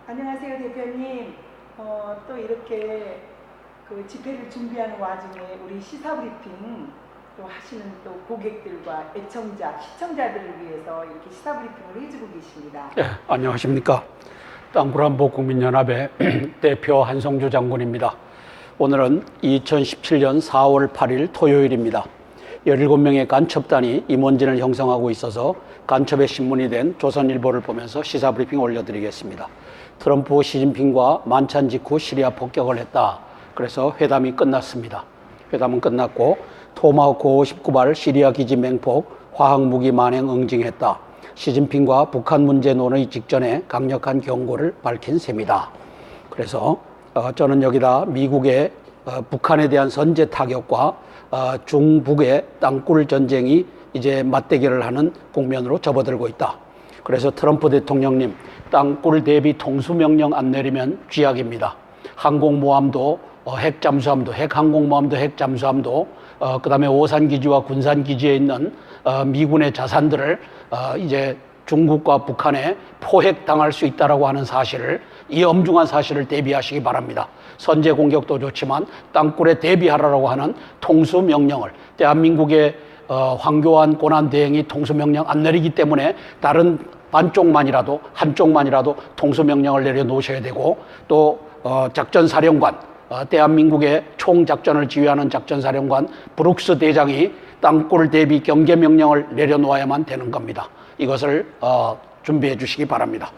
안녕하세요, 대표님. 또 이렇게 그 집회를 준비하는 와중에 우리 시사 브리핑 또 하시는 또 고객들과 애청자, 시청자들을 위해서 이렇게 시사 브리핑을 해주고 계십니다. 네, 안녕하십니까. 땅굴안보국민연합의 대표 한성주 장군입니다. 오늘은 2017년 4월 8일 토요일입니다. 17명의 간첩단이 임원진을 형성하고 있어서 간첩의 신문이 된 조선일보를 보면서 시사브리핑 올려드리겠습니다. 트럼프 시진핑과 만찬 직후 시리아 폭격을 했다. 그래서 회담이 끝났습니다. 회담은 끝났고 토마호크 59발 시리아 기지 맹폭 화학무기 만행 응징했다. 시진핑과 북한 문제 논의 직전에 강력한 경고를 밝힌 셈이다. 그래서 저는 여기다 미국의 북한에 대한 선제 타격과 중북의 땅굴 전쟁이 이제 맞대결을 하는 국면으로 접어들고 있다. 그래서 트럼프 대통령님, 땅굴 대비 통수명령 안 내리면 쥐약입니다. 항공모함도 핵잠수함도, 핵항공모함도, 핵잠수함도, 그 다음에 오산기지와 군산기지에 있는 미군의 자산들을 이제 중국과 북한에 포획당할 수 있다라고 하는 사실을, 이 엄중한 사실을 대비하시기 바랍니다. 선제 공격도 좋지만 땅굴에 대비하라고 하는 통수명령을, 대한민국의 황교안 고난대행이 통수명령 안 내리기 때문에 다른 반쪽만이라도, 한쪽만이라도 통수명령을 내려놓으셔야 되고, 또 작전사령관, 대한민국의 총작전을 지휘하는 작전사령관 브룩스 대장이 땅굴 대비 경계명령을 내려놓아야만 되는 겁니다. 이것을 준비해 주시기 바랍니다.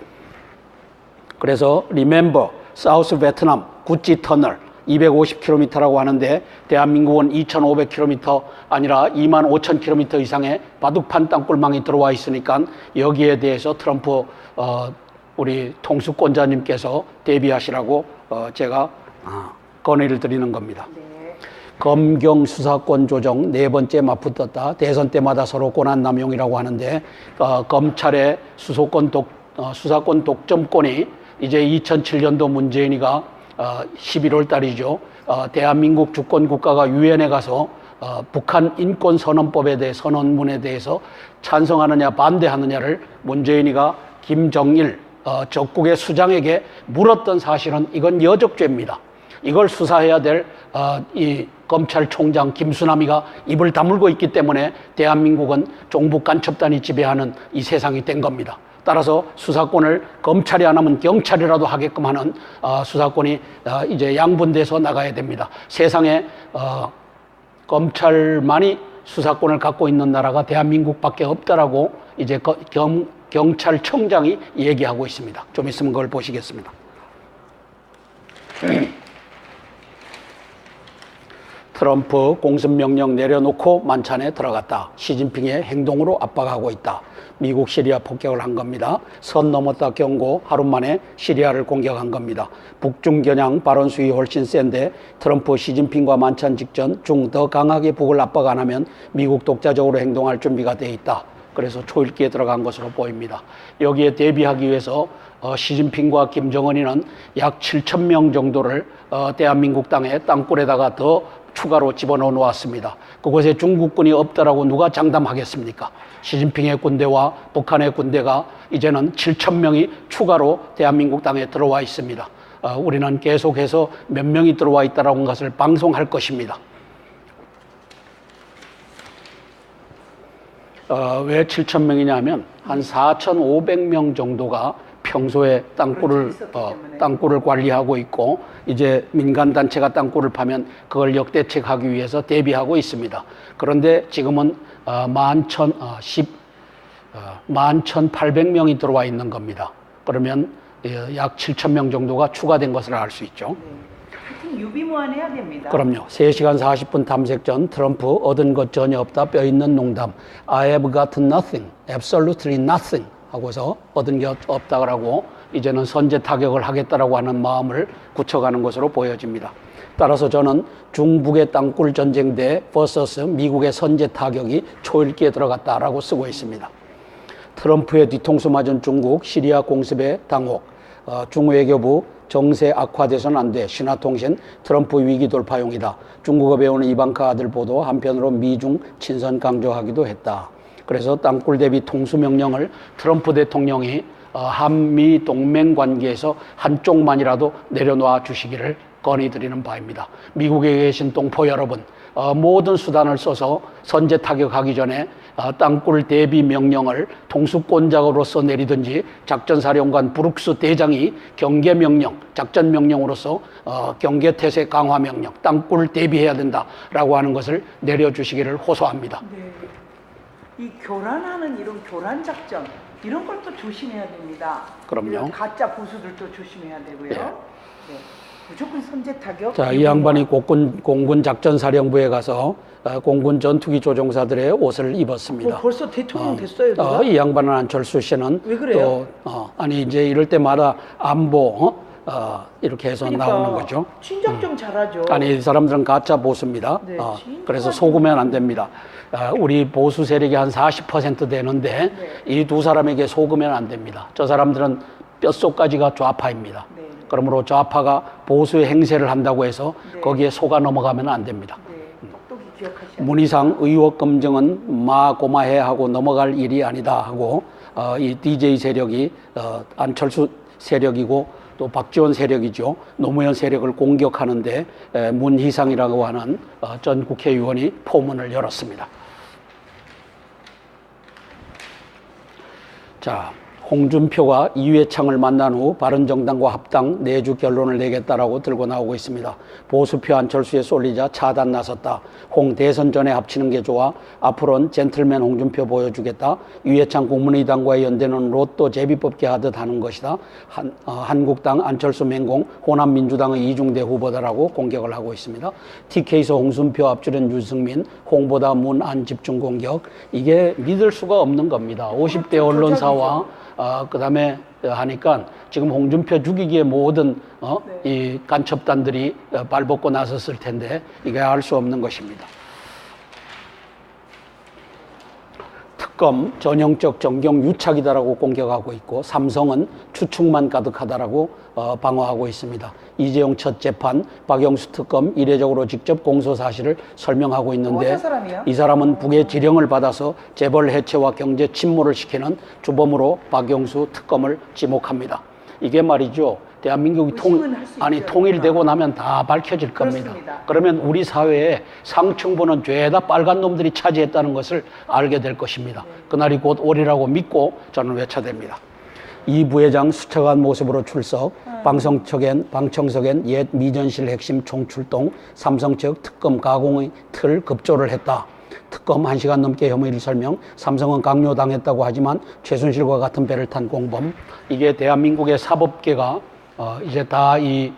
그래서 Remember, 사우스 베트남 구찌 터널 250km라고 하는데 대한민국은 2,500km 아니라 25,000km 이상의 바둑판 땅굴망이 들어와 있으니까 여기에 대해서 트럼프 우리 통수권자님께서 대비하시라고 제가 건의를 드리는 겁니다. 네. 검경 수사권 조정 네 번째 맞붙었다. 대선 때마다 서로 권한 남용이라고 하는데 검찰의 수사권 독점권이 이제 2007년도 문재인이가 11월 달이죠. 대한민국 주권국가가 유엔에 가서 북한 인권선언법에 대해 선언문에 대해서 찬성하느냐 반대하느냐를 문재인이가 김정일 적국의 수장에게 물었던 사실은 이건 여적죄입니다. 이걸 수사해야 될 이 검찰총장 김수남이가 입을 다물고 있기 때문에 대한민국은 종북 간첩단이 지배하는 이 세상이 된 겁니다. 따라서 수사권을 검찰이 안 하면 경찰이라도 하게끔 하는 수사권이 이제 양분돼서 나가야 됩니다. 세상에 검찰만이 수사권을 갖고 있는 나라가 대한민국밖에 없다라고 이제 경찰청장이 얘기하고 있습니다. 좀 있으면 그걸 보시겠습니다. 트럼프 공습명령 내려놓고 만찬에 들어갔다. 시진핑의 행동으로 압박하고 있다. 미국 시리아 폭격을 한 겁니다. 선 넘었다 경고, 하루 만에 시리아를 공격한 겁니다. 북중 겨냥 발언 수위 훨씬 센데 트럼프 시진핑과 만찬 직전 중 더 강하게 북을 압박 안 하면 미국 독자적으로 행동할 준비가 돼 있다. 그래서 초읽기에 들어간 것으로 보입니다. 여기에 대비하기 위해서 시진핑과 김정은이는 약 7,000명 정도를 대한민국 땅에 땅굴에다가 더 추가로 집어넣어 놓았습니다. 그곳에 중국군이 없다라고 누가 장담하겠습니까? 시진핑의 군대와 북한의 군대가 이제는 7,000명이 추가로 대한민국 땅에 들어와 있습니다. 우리는 계속해서 몇 명이 들어와 있다라는 것을 방송할 것입니다. 왜 7,000명이냐 하면 한 4,500명 정도가 평소에 땅굴을 관리하고 있고 이제 민간단체가 땅굴을 파면 그걸 역대책하기 위해서 대비하고 있습니다. 그런데 지금은 11,800명이 들어와 있는 겁니다. 그러면 약 7,000명 정도가 추가된 것을 알 수 있죠. 하여튼 유비무환해야 됩니다. 그럼요. 3시간 40분 탐색 전 트럼프 얻은 것 전혀 없다. 뼈 있는 농담. I have got nothing. Absolutely nothing. 하고서 얻은 게 없다고 이제는 선제 타격을 하겠다라고 하는 마음을 굳혀가는 것으로 보여집니다. 따라서 저는 중북의 땅굴 전쟁대 vs 미국의 선제 타격이 초읽기에 들어갔다라고 쓰고 있습니다. 트럼프의 뒤통수 맞은 중국 시리아 공습의 당혹, 중외교부 정세 악화돼서는 안 돼. 신화통신 트럼프 위기 돌파용이다. 중국어 배우는 이방카 아들 보도 한편으로 미중 친선 강조하기도 했다. 그래서 땅굴 대비 통수명령을 트럼프 대통령이 한미 동맹 관계에서 한쪽만이라도 내려놓아 주시기를 건의드리는 바입니다. 미국에 계신 동포 여러분, 모든 수단을 써서 선제 타격하기 전에 땅굴 대비 명령을 통수권자로서 내리든지 작전사령관 브룩스 대장이 경계 명령, 작전 명령으로서 경계 태세 강화 명령, 땅굴 대비해야 된다라고 하는 것을 내려주시기를 호소합니다. 네. 이 교란하는 이런 교란 작전 이런 걸 또 조심해야 됩니다. 그럼요. 이런 가짜 보수들도 조심해야 되고요. 네. 네. 무조건 선제 타격. 자, 이 양반이 공군 작전사령부에 가서 공군 전투기 조종사들의 옷을 입었습니다. 벌써 대통령 됐어요, 누가? 이 양반은 안철수 씨는 왜 그래요? 또 아니 이제 이럴 때마다 안보 이렇게 해서 그러니까 나오는 거죠. 친정 좀 잘하죠. 아니 이 사람들은 가짜 보수입니다. 네, 그래서 속으면 안 됩니다. 우리 보수 세력이 한 40% 되는데 네. 이 두 사람에게 속으면 안 됩니다. 저 사람들은 뼛속까지가 좌파입니다. 네. 그러므로 좌파가 보수의 행세를 한다고 해서 네. 거기에 속아 넘어가면 안 됩니다. 네, 똑똑히 기억하셔야 돼요. 문희상 의혹 검증은 고마해 하고 넘어갈 일이 아니다 하고 이 DJ 세력이 안철수 세력이고 또 박지원 세력이죠. 노무현 세력을 공격하는데 문희상이라고 하는 전 국회의원이 포문을 열었습니다. 자, 홍준표가 이회창을 만난 후 바른정당과 합당 내주 결론을 내겠다라고 들고 나오고 있습니다. 보수표 안철수에 쏠리자 차단 나섰다. 홍 대선 전에 합치는 게 좋아. 앞으로는 젠틀맨 홍준표 보여주겠다. 이회창 국민의당과의 연대는 로또 제비뽑기 하듯 하는 것이다. 한국당 안철수 맹공, 호남민주당의 이중대 후보다라고 공격을 하고 있습니다. TK에서 홍준표 앞줄엔 유승민, 홍보다 문안 집중 공격. 이게 믿을 수가 없는 겁니다. 50대 언론사와 그 다음에 하니까 지금 홍준표 죽이기에 모든 이 간첩단들이 발벗고 나섰을 텐데 이게 알 수 없는 것입니다. 특검 전형적 정경 유착이다라고 공격하고 있고 삼성은 추측만 가득하다라고 방어하고 있습니다. 이재용 첫 재판 박영수 특검 이례적으로 직접 공소 사실을 설명하고 있는데 이 사람은 북의 지령을 받아서 재벌 해체와 경제 침몰을 시키는 주범으로 박영수 특검을 지목합니다. 이게 말이죠. 대한민국이 통일되고 나면 다 밝혀질 겁니다. 그렇습니다. 그러면 우리 사회에 상층부는 죄다 빨간 놈들이 차지했다는 것을 알게 될 것입니다. 그날이 곧 오리라고 믿고 저는 외쳐댑니다. 이 부회장 수척한 모습으로 출석, 방청석엔 옛 미전실 핵심 총출동, 삼성 측 특검 가공의 틀 급조를 했다. 특검 1시간 넘게 혐의를 설명, 삼성은 강요당했다고 하지만 최순실과 같은 배를 탄 공범. 이게 대한민국의 사법계가 이제 다 이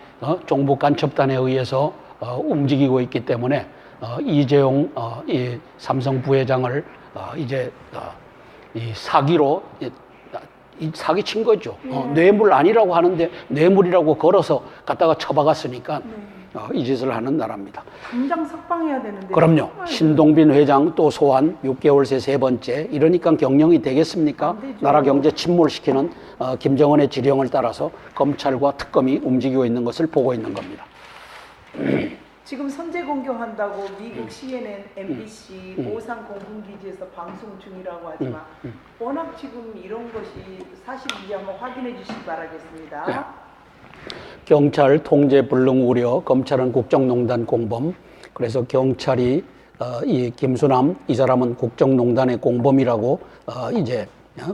종북 간첩단에 의해서 움직이고 있기 때문에 이재용 이 삼성 부회장을 이제 이 사기로 이 사기 친 거죠. 뇌물 아니라고 하는데 뇌물이라고 걸어서 갖다가 처박았으니까 이 짓을 하는 나라입니다. 당장 석방해야 되는데. 그럼요. 신동빈 회장 또 소환 6개월 새 세 번째. 이러니까 경영이 되겠습니까? 나라 경제 침몰시키는 김정은의 지령을 따라서 검찰과 특검이 움직이고 있는 것을 보고 있는 겁니다. 지금 선제 공격한다고 미국 CNN, MBC, 모산 공군기지에서 방송 중이라고 하지만 워낙 지금 이런 것이 사실인지 한번 확인해 주시기 바라겠습니다. 네. 경찰 통제 불능 우려, 검찰은 국정농단 공범. 그래서 경찰이 이 김수남 이 사람은 국정농단의 공범이라고 이제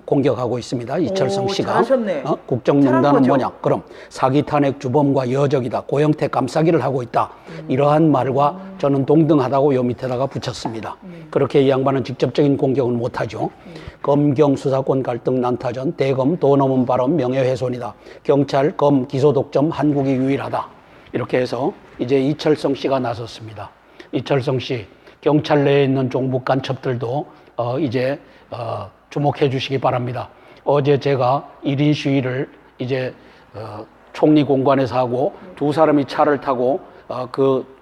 공격하고 있습니다. 이철성 씨가. 잘하셨네. 국정농단은 뭐냐? 그럼 사기 탄핵 주범과 여적이다. 고영태 감싸기를 하고 있다. 이러한 말과 저는 동등하다고 요 밑에다가 붙였습니다. 그렇게 이 양반은 직접적인 공격은 못하죠. 검경 수사권 갈등 난타전, 대검 도 넘은 발언 명예훼손이다. 경찰 검 기소 독점 한국이 유일하다. 이렇게 해서 이제 이철성 씨가 나섰습니다. 이철성 씨, 경찰 내에 있는 종북 간첩들도 이제 주목해 주시기 바랍니다. 어제 제가 1인 시위를 이제 총리 공관에서 하고 두 사람이 차를 타고 그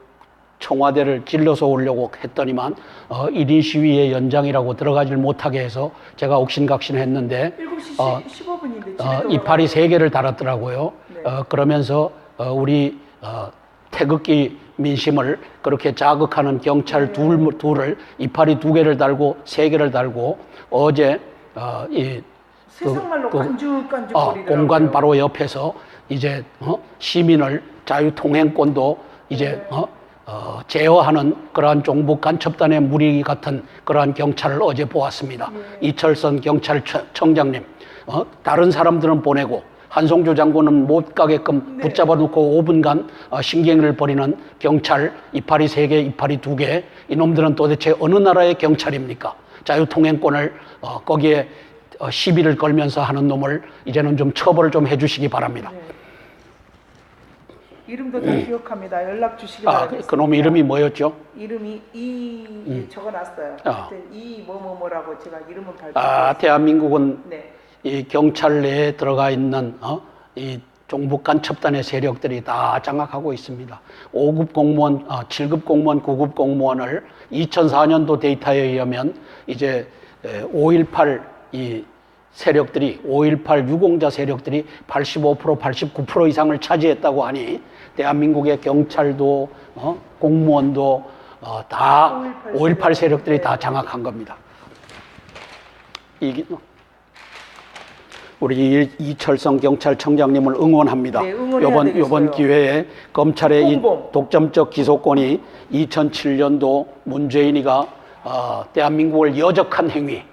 청와대를 질러서 오려고 했더니만 1인 시위의 연장이라고 들어가질 못하게 해서 제가 옥신각신했는데 7시 15분인데 이파리 3개를 달았더라고요. 네. 그러면서 우리 태극기 민심을 그렇게 자극하는 경찰 둘을 이파리 2개를 달고 3개를 달고 어제 이 세상말로 깐죽깐죽거리더라고요. 공간 바로 옆에서 이제 시민을 자유통행권도 이제 제어하는 그러한 종북 간첩단의 무리 같은 그러한 경찰을 어제 보았습니다. 이철선 경찰청장님, 다른 사람들은 보내고 한송조 장군은 못 가게끔 붙잡아 놓고 5분간 신경을 벌이는 경찰 이파리 3개, 이파리 2개, 이놈들은 도대체 어느 나라의 경찰입니까? 자유통행권을 거기에 시비를 걸면서 하는 놈을 이제는 좀 처벌을 좀 해주시기 바랍니다. 네. 이름도 다 기억합니다. 연락 주시기 바랍니다. 그놈 이름이 뭐였죠? 이름이 적어놨어요. 하여튼 뭐라고 제가 이름은 발표. 대한민국은 네. 이 경찰 내에 들어가 있는 이 종북 간첩단의 세력들이 다 장악하고 있습니다. 5급 공무원, 7급 공무원, 9급 공무원을 2004년도 데이터에 의하면 이제 5.18 이 세력들이 5.18 유공자 세력들이 85%, 89% 이상을 차지했다고 하니 대한민국의 경찰도 공무원도 다 5.18 세력들이 다 장악한 겁니다. 우리 이철성 경찰청장님을 응원합니다. 네, 응원해야 이번 기회에 검찰의 이 독점적 기소권이 2007년도 문재인이가 대한민국을 여적한 행위,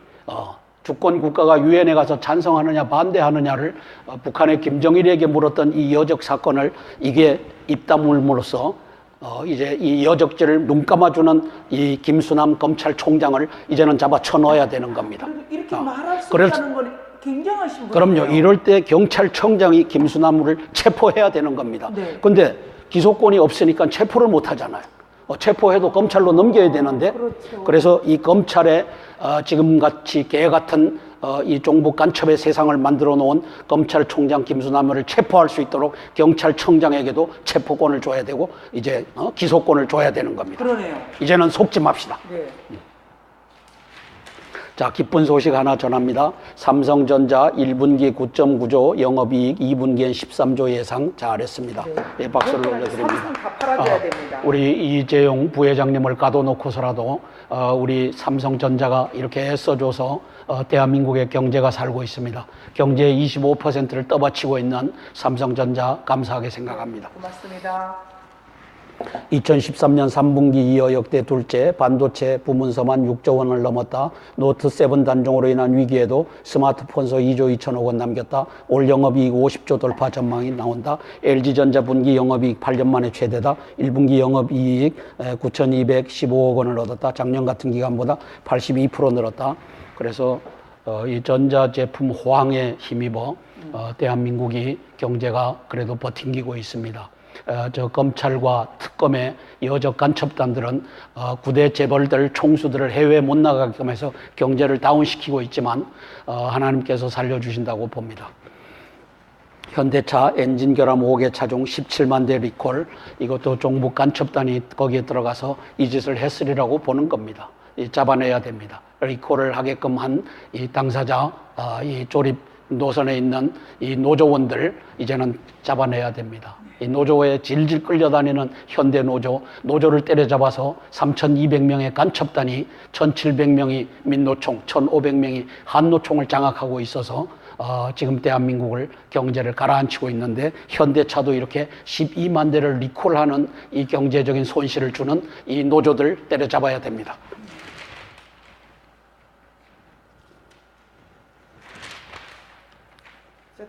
주권 국가가 유엔에 가서 찬성하느냐 반대하느냐를 북한의 김정일에게 물었던 이 여적 사건을 이게 입다물므로써 이제 이 여적죄를 눈 감아주는 이 김수남 검찰총장을 이제는 잡아 쳐넣어야 되는 겁니다. 이렇게 말할 수 있다는 건 굉장하신 분이에요. 그럼요. 이럴 때 경찰청장이 김수남을 체포해야 되는 겁니다. 그런데 네. 기소권이 없으니까 체포를 못 하잖아요. 체포해도 검찰로 넘겨야 되는데 그렇죠. 그래서 이 검찰의 지금같이 개 같은 이 종북 간첩의 세상을 만들어 놓은 검찰총장 김수남을 체포할 수 있도록 경찰청장에게도 체포권을 줘야 되고 이제 기소권을 줘야 되는 겁니다. 그러네요. 이제는 속지 맙시다. 네. 자, 기쁜 소식 하나 전합니다. 삼성전자 1분기 9.9조, 영업이익 2분기엔 13조 예상 잘했습니다. 네, 박수를 올려드립니다. 삼성 다 팔아줘야 됩니다. 우리 이재용 부회장님을 가둬놓고서라도 우리 삼성전자가 이렇게 애써줘서 대한민국의 경제가 살고 있습니다. 경제의 25%를 떠받치고 있는 삼성전자 감사하게 생각합니다. 고맙습니다. 2013년 3분기 이어 역대 둘째, 반도체 부문서만 6조 원을 넘었다. 노트7 단종으로 인한 위기에도 스마트폰서 2조 2천억 원 남겼다. 올 영업이익 50조 돌파 전망이 나온다. LG전자 분기 영업이익 8년 만에 최대다. 1분기 영업이익 9,215억 원을 얻었다. 작년 같은 기간보다 82% 늘었다. 그래서 이 전자제품 호황에 힘입어 대한민국이 경제가 그래도 버팅기고 있습니다. 저 검찰과 특검의 여적 간첩단들은 구대 재벌들 총수들을 해외에 못 나가게끔 해서 경제를 다운시키고 있지만 하나님께서 살려주신다고 봅니다. 현대차 엔진 결함 5개 차종 17만 대 리콜, 이것도 종북 간첩단이 거기에 들어가서 이 짓을 했으리라고 보는 겁니다. 잡아내야 됩니다. 리콜을 하게끔 한 이 당사자, 이 조립 노선에 있는 이 노조원들 이제는 잡아내야 됩니다. 이 노조에 질질 끌려다니는 현대 노조를 때려잡아서 3,200명의 간첩단이 1,700명이 민노총, 1,500명이 한노총을 장악하고 있어서 지금 대한민국을 경제를 가라앉히고 있는데 현대차도 이렇게 12만 대를 리콜하는 이 경제적인 손실을 주는 이 노조들 때려잡아야 됩니다.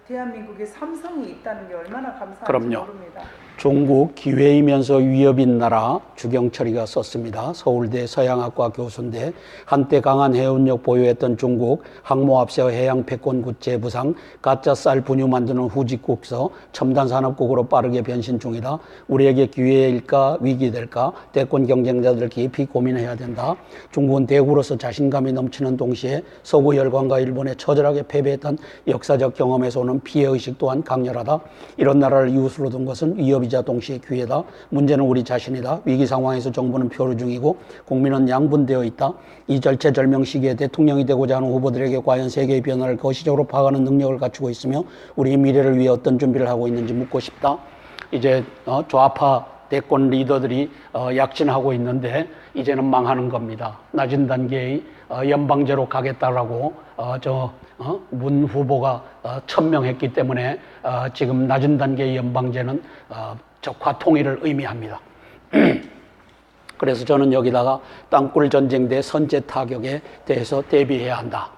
대한민국에 삼성이 있다는 게 얼마나 감사한지 그럼요. 모릅니다. 종국 기회이면서 위협인 나라 주경철이가 썼습니다. 서울대 서양학과 교수인데 한때 강한 해운력 보유했던 중국 항모 앞세워 해양 패권 구제 부상 가짜 쌀 분유 만드는 후직국서 첨단 산업국으로 빠르게 변신 중이다. 우리에게 기회일까 위기될까 대권 경쟁자들 깊이 고민해야 된다. 중국은 대국으로서 자신감이 넘치는 동시에 서구 열강과 일본에 처절하게 패배했던 역사적 경험에서 오는 피해의식 또한 강렬하다. 이런 나라를 이웃으로 둔 것은 위협이자 동시에 기회다. 문제는 우리 자신이다. 위기 상황에서 정부는 표류 중이고 국민은 양분되어 있다. 이 절체절명 시기에 대통령이 되고자 하는 후보들에게 과연 세계의 변화를 거시적으로 파악하는 능력을 갖추고 있으며 우리 미래를 위해 어떤 준비를 하고 있는지 묻고 싶다. 이제 좌파 대권 리더들이 약진하고 있는데 이제는 망하는 겁니다. 낮은 단계의 연방제로 가겠다라고 문 후보가 천명했기 때문에 지금 낮은 단계의 연방제는 적화 통일을 의미합니다. 그래서 저는 여기다가 땅굴 전쟁 대 선제 타격에 대해서 대비해야 한다.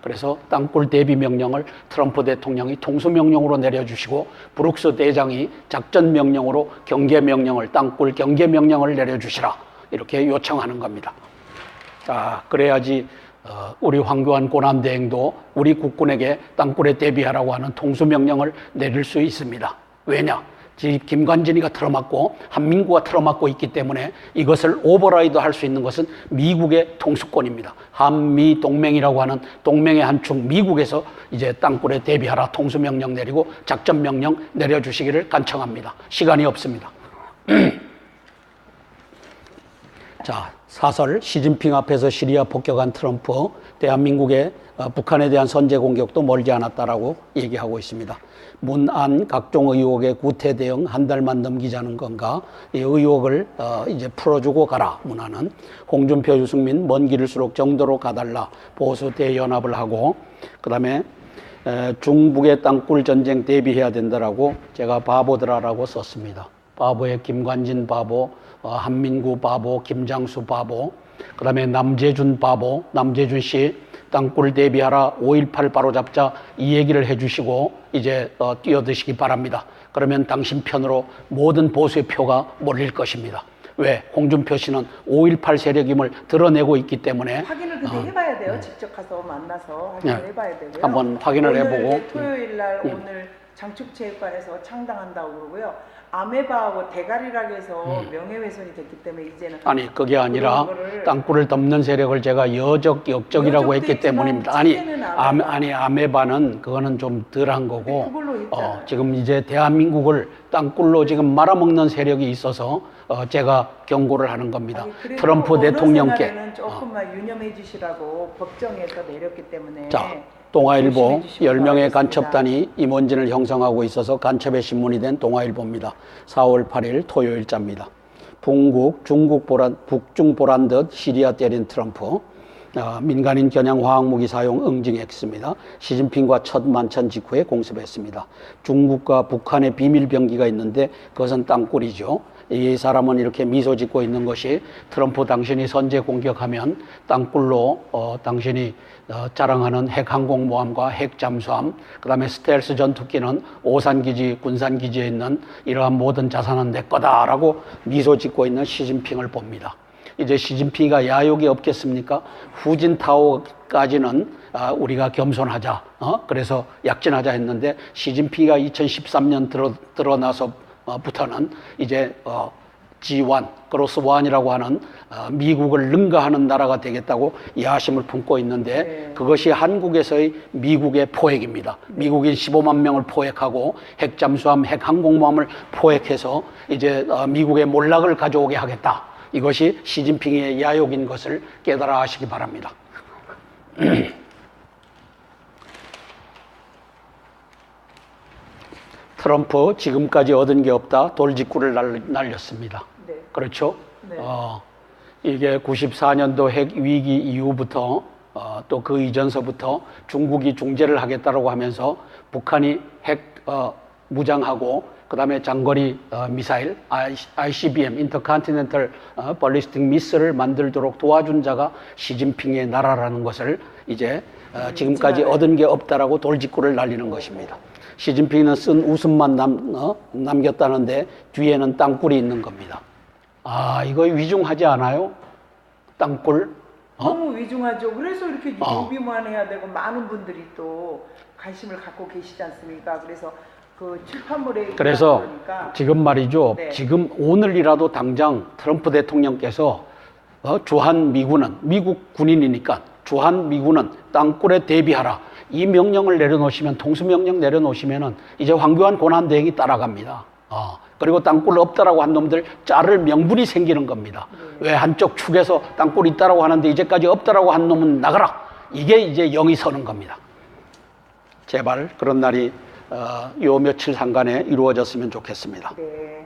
그래서 땅굴 대비 명령을 트럼프 대통령이 통수 명령으로 내려주시고 브룩스 대장이 작전 명령으로 경계 명령을 땅굴 경계 명령을 내려주시라 이렇게 요청하는 겁니다. 그래야지 우리 황교안 고난대행도 우리 국군에게 땅굴에 대비하라고 하는 통수 명령을 내릴 수 있습니다. 왜냐? 김관진이가 틀어막고 한민구가 틀어막고 있기 때문에 이것을 오버라이드 할 수 있는 것은 미국의 통수권입니다. 한미 동맹이라고 하는 동맹의 한 축 미국에서 이제 땅굴에 대비하라 통수 명령 내리고 작전 명령 내려주시기를 간청합니다. 시간이 없습니다. 자, 사설 시진핑 앞에서 시리아 폭격한 트럼프, 대한민국의 북한에 대한 선제 공격도 멀지 않았다라고 얘기하고 있습니다. 문안 각종 의혹의 구태 대응 한 달만 넘기자는 건가? 이 의혹을 이제 풀어주고 가라. 문안은 홍준표, 유승민 먼 길일수록 정도로 가달라. 보수 대연합을 하고 그다음에 중북의 땅굴 전쟁 대비해야 된다라고 제가 바보들아라고 썼습니다. 바보의 김관진 바보, 한민구 바보, 김장수 바보, 그다음에 남재준 바보, 남재준 씨 땅굴 대비하라 5.18 바로잡자 이 얘기를 해주시고 이제 뛰어드시기 바랍니다. 그러면 당신 편으로 모든 보수의 표가 몰릴 것입니다. 왜? 홍준표 씨는 5.18 세력임을 드러내고 있기 때문에 확인을 근데 해봐야 돼요. 직접 가서 만나서 확인을 해봐야 되고요. 한번 확인을 해보고 토요일 날 오늘 장축체육관에서 창당한다고 그러고요. 아메바하고 대가리락에서 명예훼손이 됐기 때문에 이제는 아니 그게 아니라 땅굴을 덮는 세력을 제가 역적이라고 했기 때문입니다. 아니 아메바는 그거는 좀 덜한 거고 지금 이제 대한민국을 땅굴로 지금 말아먹는 세력이 있어서 제가 경고를 하는 겁니다. 트럼프 대통령께 조금만 유념해 주시라고 법정에서 내렸기 때문에. 자, 동아일보 10명의 간첩단이 임원진을 형성하고 있어서 간첩의 신문이 된 동아일보입니다. 4월 8일 토요일자입니다. 북중 보란 듯 시리아 때린 트럼프, 민간인 겨냥 화학무기 사용 응징 X입니다. 시진핑과 첫 만찬 직후에 공습했습니다. 중국과 북한의 비밀 병기가 있는데 그것은 땅굴이죠. 이 사람은 이렇게 미소 짓고 있는 것이 트럼프 당신이 선제 공격하면 땅굴로 당신이 자랑하는 핵항공모함과 핵잠수함, 그 다음에 스텔스 전투기는 오산기지, 군산기지에 있는 이러한 모든 자산은 내 거다라고 미소 짓고 있는 시진핑을 봅니다. 이제 시진핑이가 야욕이 없겠습니까? 후진타오까지는 우리가 겸손하자, 그래서 약진하자 했는데 시진핑이가 2013년 드러나서부터는 이제 G1, 크로스1이라고 하는 미국을 능가하는 나라가 되겠다고 야심을 품고 있는데 그것이 한국에서의 미국의 포획입니다. 미국인 15만 명을 포획하고 핵잠수함, 핵항공모함을 포획해서 이제 미국의 몰락을 가져오게 하겠다. 이것이 시진핑의 야욕인 것을 깨달아 하시기 바랍니다. 트럼프 지금까지 얻은 게 없다. 돌직구를 날렸습니다. 네. 그렇죠? 네. 이게 94년도 핵 위기 이후부터 또 그 이전서부터 중국이 중재를 하겠다고 하면서 북한이 핵 무장하고 그다음에 장거리 미사일 ICBM 인터컨티넨탈 발리스틱 미사일을 만들도록 도와준 자가 시진핑의 나라라는 것을 이제 지금까지 얻은 게 없다라고 돌직구를 날리는 것입니다. 시진핑은 쓴 웃음만 남겼다는데 뒤에는 땅굴이 있는 겁니다. 이거 위중하지 않아요? 땅굴? 너무 위중하죠. 그래서 이렇게 요비만 해야 되고 많은 분들이 또 관심을 갖고 계시지 않습니까? 그래서 그 출판물에 그래서 지금 말이죠. 네. 지금 오늘이라도 당장 트럼프 대통령께서 주한 미군은 미국 군인이니까 주한 미군은 땅굴에 대비하라. 이 명령을 내려놓으시면 통수명령 내려놓으시면은 이제 황교안 고난대행이 따라갑니다. 그리고 땅굴 없다라고 한 놈들 자를 명분이 생기는 겁니다. 왜 한쪽 축에서 땅굴 있다라고 하는데 이제까지 없다라고 한 놈은 나가라. 이게 이제 영이 서는 겁니다. 제발 그런 날이 요 며칠 상간에 이루어졌으면 좋겠습니다. 네.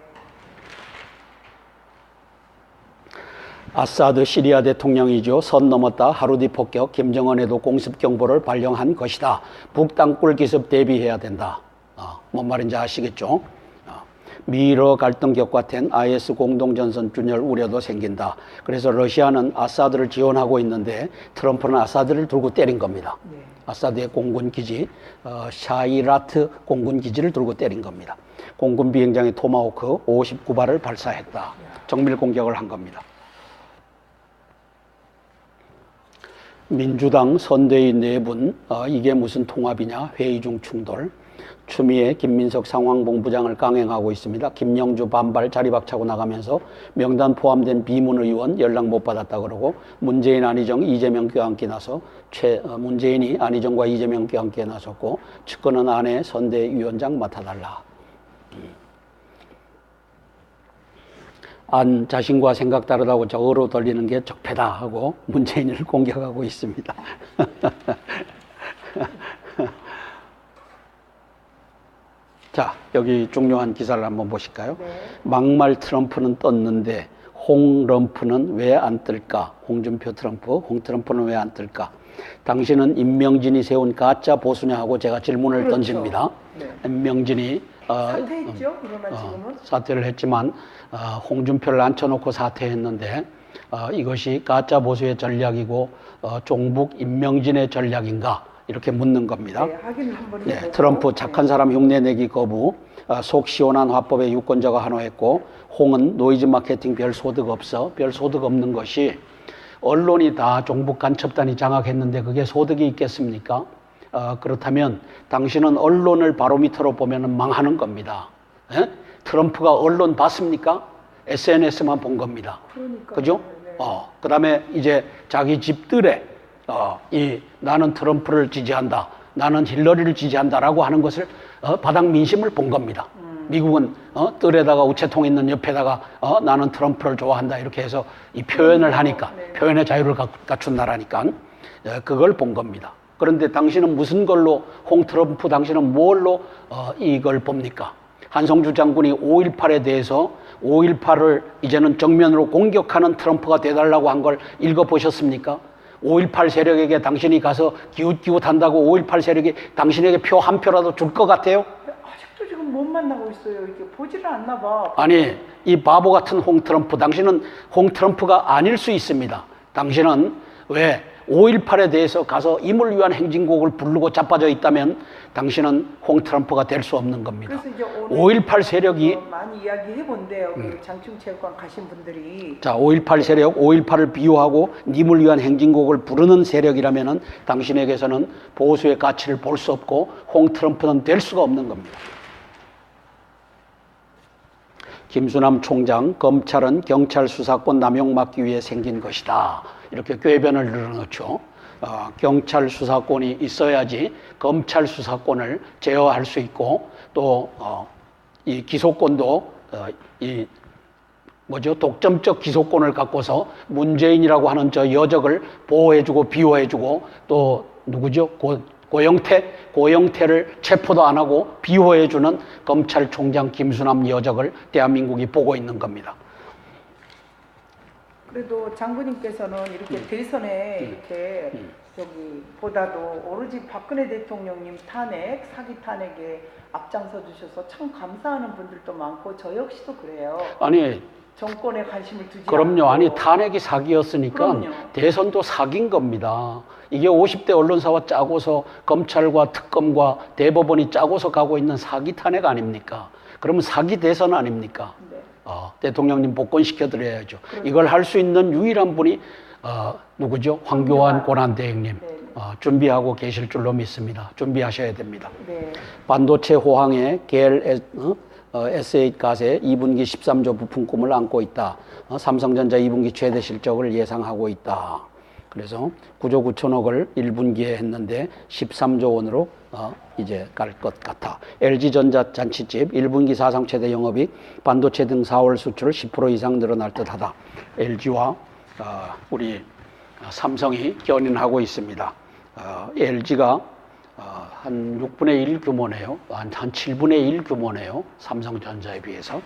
아사드 시리아 대통령이죠. 선 넘었다. 하루 뒤 폭격. 김정은에도 공습 경보를 발령한 것이다. 북땅굴 기습 대비해야 된다. 뭔 말인지 아시겠죠? 미러 갈등 격화된 IS 공동전선 균열 우려도 생긴다. 그래서 러시아는 아사드를 지원하고 있는데 트럼프는 아사드를 들고 때린 겁니다. 네. 아사드의 공군 기지, 샤이라트 공군 기지를 들고 때린 겁니다. 공군 비행장의 토마호크 59발을 발사했다. 정밀 공격을 한 겁니다. 민주당 선대위 내분, 이게 무슨 통합이냐? 회의 중 충돌. 추미애 김민석 상황본부장을 강행하고 있습니다. 김영주 반발 자리박차고 나가면서 명단 포함된 비문 의원 연락 못 받았다 그러고 문재인 안희정 이재명 껴안기 나서 문재인이 안희정과 이재명 껴안기에 나섰고 측근은 안에 선대위원장 맡아달라. 안 자신과 생각 다르다고 적어로 돌리는 게 적폐다 하고 문재인을 공격하고 있습니다. 자, 여기 중요한 기사를 한번 보실까요? 네. 막말 트럼프는 떴는데 홍럼프는 왜 안 뜰까? 홍준표 트럼프, 홍트럼프는 왜 안 뜰까? 당신은 임명진이 세운 가짜 보수냐 하고 제가 질문을 그렇죠. 던집니다. 네. 임명진이 사퇴했죠? 그러나 지금은? 사퇴를 했지만 홍준표를 앉혀놓고 사퇴했는데 이것이 가짜 보수의 전략이고 종북 임명진의 전략인가? 이렇게 묻는 겁니다. 네, 확인을 한번 해보고. 네, 트럼프 착한 사람 흉내내기 거부, 속 시원한 화법에 유권자가 환호했고 홍은 노이즈 마케팅 별 소득 없어. 별 소득 없는 것이 언론이 다 종북 간첩단이 장악했는데 그게 소득이 있겠습니까? 그렇다면 당신은 언론을 바로미터로 보면 망하는 겁니다. 에? 트럼프가 언론 봤습니까? SNS만 본 겁니다. 그러니까. 그죠? 네. 그 다음에 이제 자기 집들에 나는 트럼프를 지지한다. 나는 힐러리를 지지한다라고 하는 것을 바닥 민심을 본 겁니다. 미국은 뜰에다가 우체통 있는 옆에다가 나는 트럼프를 좋아한다 이렇게 해서 이 표현을 하니까 네. 표현의 자유를 갖춘 나라니까 그걸 본 겁니다. 그런데 당신은 무슨 걸로 홍트럼프 당신은 뭘로 이걸 봅니까? 한성주 장군이 5.18에 대해서 5.18을 이제는 정면으로 공격하는 트럼프가 돼달라고 한 걸 읽어보셨습니까? 5.18 세력에게 당신이 가서 기웃기웃한다고 5.18 세력이 당신에게 표 한 표라도 줄 것 같아요? 아직도 지금 못 만나고 있어요. 이렇게 보지를 않나 봐. 아니, 이 바보 같은 홍트럼프, 당신은 홍트럼프가 아닐 수 있습니다. 당신은 왜 5.18에 대해서 가서 임을 위한 행진곡을 부르고 자빠져 있다면 당신은 홍트럼프가 될 수 없는 겁니다. 그래서 이제 오늘 5.18 세력이 많이 이야기해 본대요. 장충체육관 가신 분들이. 자, 5.18 세력, 5.18을 비호하고 님을 위한 행진곡을 부르는 세력이라면은 당신에게서는 보수의 가치를 볼 수 없고 홍트럼프는 될 수가 없는 겁니다. 김수남 총장, 검찰은 경찰 수사권 남용 막기 위해 생긴 것이다. 이렇게 궤변을 늘어놓죠. 경찰 수사권이 있어야지 검찰 수사권을 제어할 수 있고 또 이 기소권도 독점적 기소권을 갖고서 문재인이라고 하는 저 여적을 보호해주고 비호해주고 또 누구죠? 고영태를 체포도 안 하고 비호해주는 검찰총장 김수남 여적을 대한민국이 보고 있는 겁니다. 그래도 장군님께서는 이렇게 대선에 이렇게 보다도 오로지 박근혜 대통령님 탄핵, 사기 탄핵에 앞장서 주셔서 참 감사하는 분들도 많고 저 역시도 그래요. 아니 정권에 관심을 두지 그럼요. 않고. 아니 탄핵이 사기였으니까 그럼요. 대선도 사기인 겁니다. 이게 50대 언론사와 짜고서 검찰과 특검과 대법원이 짜고서 가고 있는 사기 탄핵 아닙니까? 그러면 사기 대선 아닙니까? 네. 대통령님 복권시켜드려야죠. 이걸 할 수 있는 유일한 분이 누구죠? 황교안 권한대행님. 네. 준비하고 계실 줄로 믿습니다. 준비하셔야 됩니다. 네. 반도체 호황에 겔 S8 가세 2분기 13조 부품 꿈을 안고 있다. 삼성전자 2분기 최대 실적을 예상하고 있다. 그래서 9조 9천억을 1분기에 했는데 13조 원으로 이제 갈 것 같아. LG전자 잔치집 1분기 사상 최대 영업이익 반도체 등 4월 수출 10% 이상 늘어날 듯하다. LG와 우리 삼성이 견인하고 있습니다. LG가 한 6분의 1 규모네요. 한 7분의 1 규모네요. 삼성전자에 비해서.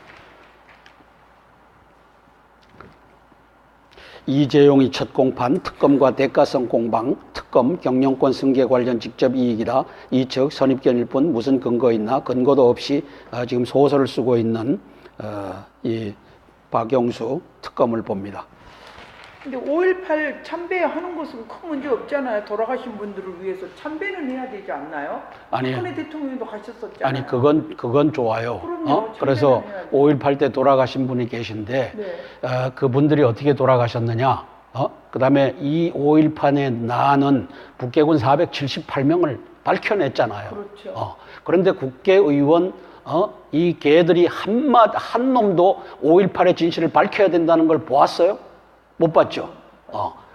이재용이 첫 공판 특검과 대가성 공방, 특검 경영권 승계 관련 직접 이익이다. 이 즉 선입견일 뿐 무슨 근거 있나? 근거도 없이 지금 소설을 쓰고 있는 이 박영수 특검을 봅니다. 근데 5.18 참배하는 것은 큰 문제 없잖아요. 돌아가신 분들을 위해서 참배는 해야 되지 않나요? 아니, 박근혜 대통령도 가셨었잖아요. 아니 그건 좋아요. 그럼요. 그래서 참배는 해야죠. 5.18 때 돌아가신 분이 계신데 네. 그분들이 어떻게 돌아가셨느냐? 그다음에 이 5.18에 나는 북괴군 478명을 밝혀냈잖아요. 그렇죠. 그런데 국회의원 이 개들이 한 놈도 5.18의 진실을 밝혀야 된다는 걸 보았어요? 못 봤죠.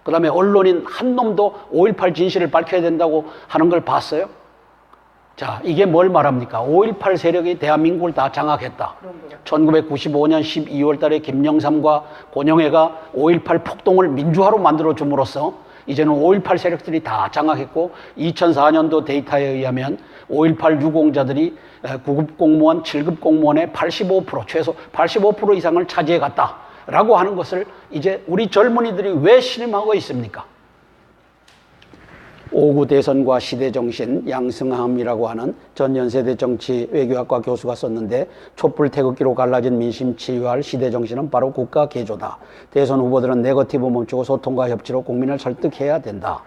그다음에 언론인 한 놈도 5.18 진실을 밝혀야 된다고 하는 걸 봤어요? 자, 이게 뭘 말합니까? 5.18 세력이 대한민국을 다 장악했다. 1995년 12월 달에 김영삼과 권영애가 5.18 폭동을 민주화로 만들어 줌으로써 이제는 5.18 세력들이 다 장악했고 2004년도 데이터에 의하면 5.18 유공자들이 9급 공무원, 7급 공무원의 85%, 최소 85% 이상을 차지해 갔다. 라고 하는 것을 이제 우리 젊은이들이 왜 신임하고 있습니까? 5구 대선과 시대정신 양승함이라고 하는 전 연세대 정치 외교학과 교수가 썼는데 촛불 태극기로 갈라진 민심 치유할 시대정신은 바로 국가 개조다. 대선 후보들은 네거티브 멈추고 소통과 협치로 국민을 설득해야 된다.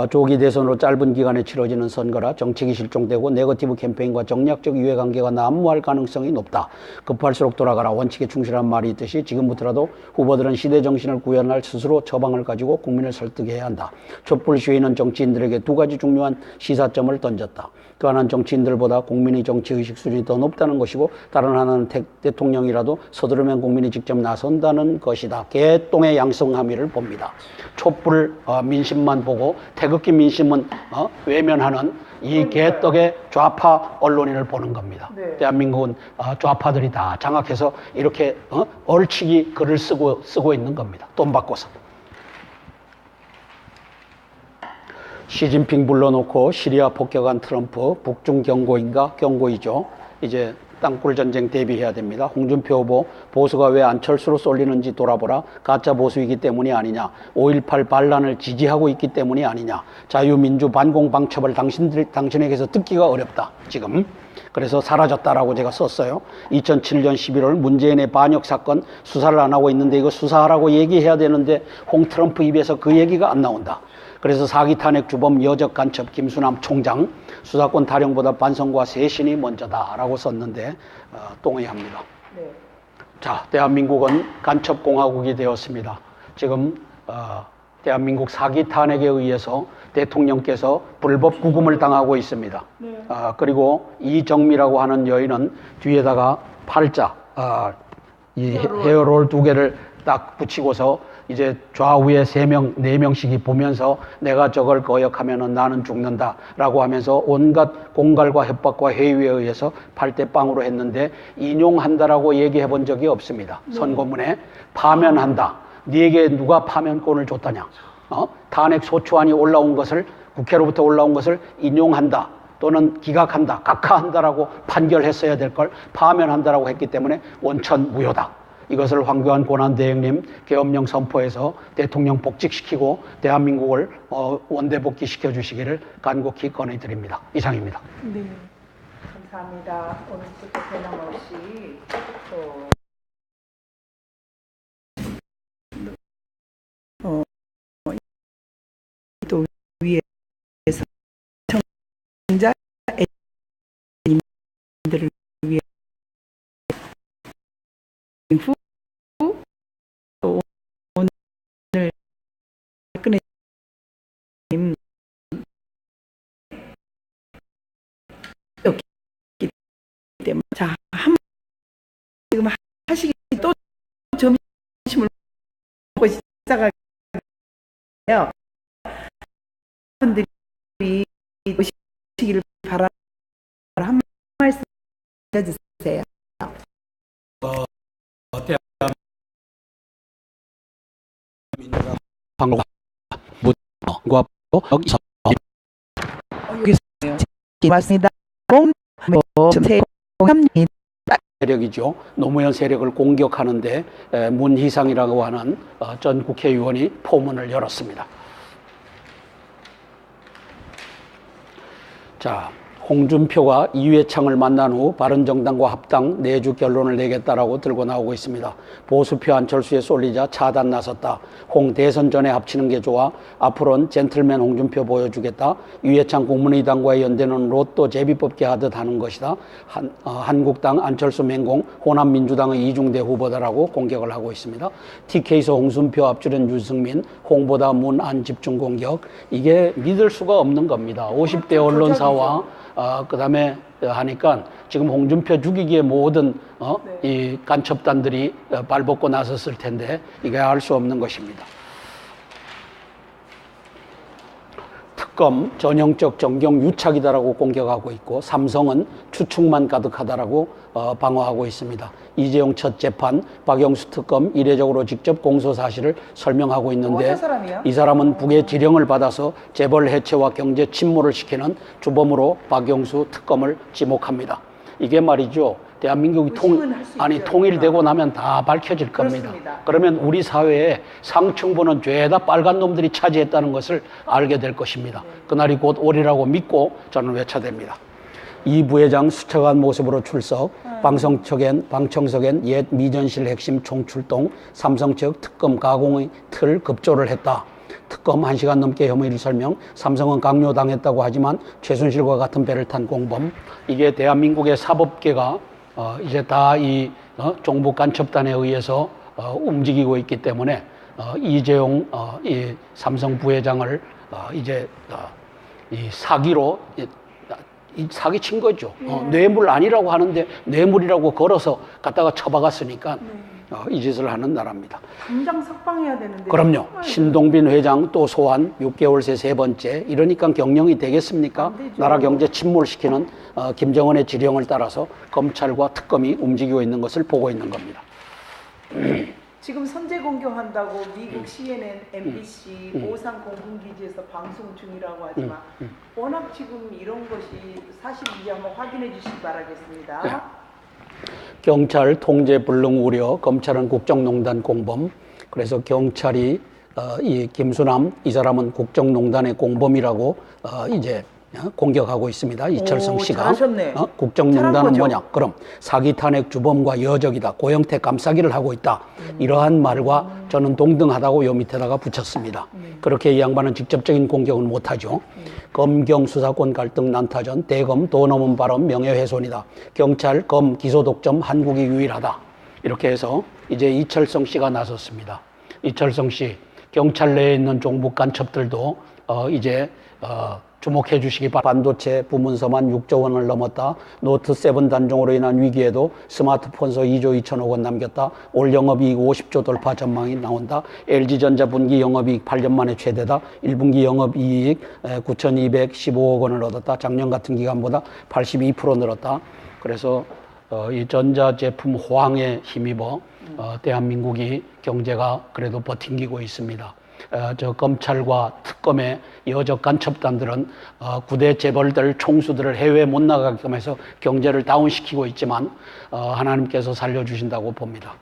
조기 대선으로 짧은 기간에 치러지는 선거라 정책이 실종되고 네거티브 캠페인과 정략적 이해관계가 난무할 가능성이 높다. 급할수록 돌아가라. 원칙에 충실한 말이 있듯이 지금부터라도 후보들은 시대정신을 구현할 스스로 처방을 가지고 국민을 설득해야 한다. 촛불 시위는 정치인들에게 두 가지 중요한 시사점을 던졌다. 그 하나는 정치인들보다 국민의 정치의식 수준이 더 높다는 것이고 다른 하나는 대통령이라도 서두르면 국민이 직접 나선다는 것이다. 개똥의 양성함의를 봅니다. 촛불 민심만 보고 태극기 민심은 외면하는 이 개떡의 좌파 언론인을 보는 겁니다. 네. 대한민국은 좌파들이 다 장악해서 이렇게 얼치기 글을 쓰고 있는 겁니다. 돈 받고서. 시진핑 불러놓고 시리아 폭격한 트럼프, 북중 경고인가? 경고이죠. 이제 땅굴 전쟁 대비해야 됩니다. 홍준표 후보, 보수가 왜 안철수로 쏠리는지 돌아보라. 가짜 보수이기 때문이 아니냐. 5.18 반란을 지지하고 있기 때문이 아니냐. 자유민주 반공방첩을 당신에게서 듣기가 어렵다. 지금. 그래서 사라졌다라고 제가 썼어요. 2007년 11월 문재인의 반역 사건 수사를 안 하고 있는데 이거 수사하라고 얘기해야 되는데 홍 트럼프 입에서 그 얘기가 안 나온다. 그래서 사기 탄핵 주범 여적 간첩 김수남 총장 수사권 타령보다 반성과 쇄신이 먼저다라고 썼는데 동의합니다. 네. 자, 대한민국은 간첩 공화국이 되었습니다. 지금 대한민국 사기 탄핵에 의해서 대통령께서 불법 구금을 당하고 있습니다. 네. 그리고 이정미라고 하는 여인은 뒤에다가 팔자 이 헤어롤 2개를 딱 붙이고서 이제 좌우에 3명, 4명씩이 보면서 내가 저걸 거역하면은 나는 죽는다라고 하면서 온갖 공갈과 협박과 회유에 의해서 팔대빵으로 했는데 인용한다라고 얘기해 본 적이 없습니다. 선고문에 파면한다. 네게 누가 파면권을 줬다냐? 탄핵 소추안이 올라온 것을 국회로부터 올라온 것을 인용한다. 또는 기각한다, 각하한다라고 판결했어야 될 걸 파면한다라고 했기 때문에 원천 무효다. 이것을 황교안 권한대행님 계엄령 선포해서 대통령 복직시키고 대한민국을 원대복귀 시켜주시기를 간곡히 건의드립니다. 이상입니다. 네. 감사합니다. 오늘 또 변함없이 또 위에서 청자들을 위해 후 오늘 박근혜님 였기 때문에 자, 지금 하시기 또 점심을 먹고 시작하게요. 분들이 오시기를 바라 한 말씀 해주세요. 방과 여기서 맞습니다. 공모 세력이죠. 노무현 세력을 공격하는데 문희상이라고 하는 전 국회의원이 포문을 열었습니다. 자, 홍준표가 이회창을 만난 후 바른정당과 합당 내주 결론을 내겠다라고 들고 나오고 있습니다. 보수표 안철수에 쏠리자 차단 나섰다. 홍 대선 전에 합치는 게 좋아. 앞으로는 젠틀맨 홍준표 보여주겠다. 이회창 국민의당과의 연대는 로또 제비뽑기 하듯 하는 것이다. 한국당 안철수 맹공, 호남민주당의 이중대 후보다라고 공격을 하고 있습니다. TK에서 홍준표 앞줄은 유승민, 홍보다 문 안 집중 공격. 이게 믿을 수가 없는 겁니다. 50대 언론사와 그 다음에 하니까 지금 홍준표 죽이기에 모든 이 간첩단들이 발벗고 나섰을 텐데 이게 알 수 없는 것입니다. 특검 전형적 정경 유착이다라고 공격하고 있고 삼성은 추측만 가득하다라고 방어하고 있습니다. 이재용 첫 재판 박영수 특검 이례적으로 직접 공소 사실을 설명하고 있는데 이 사람은 북의 지령을 받아서 재벌 해체와 경제 침몰을 시키는 주범으로 박영수 특검을 지목합니다. 이게 말이죠. 대한민국이 통일되고 나면 다 밝혀질 겁니다. 그렇습니다. 그러면 우리 사회에 상층부는 죄다 빨간 놈들이 차지했다는 것을 알게 될 것입니다. 그날이 곧 오리라고 믿고 저는 외쳐댑니다. 이 부회장 수척한 모습으로 출석, 방청석엔 옛 미전실 핵심 총출동, 삼성 측 특검 가공의 틀 급조를 했다. 특검 1시간 넘게 혐의를 설명, 삼성은 강요당했다고 하지만 최순실과 같은 배를 탄 공범. 이게 대한민국의 사법계가 이제 다 이 종북 간첩단에 의해서 움직이고 있기 때문에 이재용 이 삼성 부회장을 이제 이 사기로 이 사기 친 거죠. 뇌물 아니라고 하는데 뇌물이라고 걸어서 갖다가 처박았으니까 이 짓을 하는 나라입니다. 당장 석방해야 되는데. 그럼요. 신동빈 회장 또 소환 6개월 새 세 번째. 이러니까 경영이 되겠습니까? 나라 경제 침몰시키는 김정은의 지령을 따라서 검찰과 특검이 움직이고 있는 것을 보고 있는 겁니다. 지금 선제 공격한다고 미국 CNN, MBC, 오산 공군기지에서 방송 중이라고 하지만 워낙 지금 이런 것이 사실인지 한번 확인해 주시기 바라겠습니다. 네. 경찰 통제 불능 우려, 검찰은 국정농단 공범. 그래서 경찰이 이 김수남 이 사람은 국정농단의 공범이라고 이제 공격하고 있습니다. 이철성 씨가. 잘하셨네. 국정농단은 뭐냐? 그럼 사기 탄핵 주범과 여적이다. 고영태 감싸기를 하고 있다. 이러한 말과 저는 동등하다고 요 밑에다가 붙였습니다. 그렇게 이 양반은 직접적인 공격은 못하죠. 검경 수사권 갈등 난타전, 대검 돈 없는 발언 명예훼손이다. 경찰 검 기소 독점 한국이 유일하다. 이렇게 해서 이제 이철성 씨가 나섰습니다. 이철성 씨, 경찰 내에 있는 종북 간첩들도 이제 주목해 주시기 바랍니다. 반도체 부문서만 6조 원을 넘었다. 노트 7 단종으로 인한 위기에도 스마트폰서 2조 2천억 원 남겼다. 올 영업이익 50조 돌파 전망이 나온다. LG전자 분기 영업이익 8년 만에 최대다. 1분기 영업이익 9,215억 원을 얻었다. 작년 같은 기간보다 82% 늘었다. 그래서 이 전자제품 호황에 힘입어 대한민국이 경제가 그래도 버팅기고 있습니다. 저 검찰과 특검의 여적 간첩단들은 구대 재벌들 총수들을 해외에 못 나가게끔 해서 경제를 다운시키고 있지만 하나님께서 살려주신다고 봅니다.